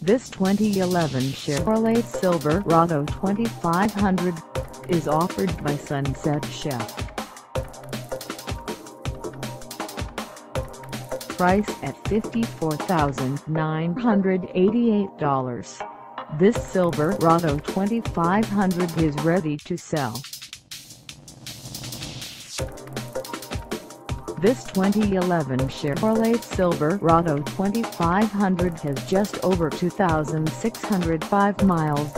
This 2011 Chevrolet Silverado 2500 is offered by Sunset Chef. Price at $54,988. This Silverado 2500 is ready to sell. This 2011 Chevrolet Silverado 2500 has just over 2,605 miles.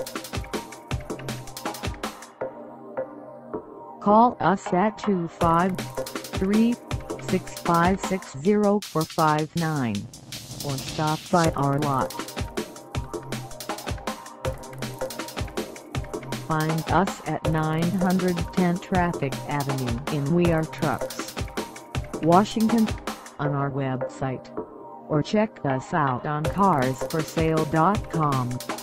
Call us at 253-656-0459 or stop by our lot. Find us at 910 Traffic Avenue in We Are Trucks, Washington, on our website, or check us out on carsforsale.com.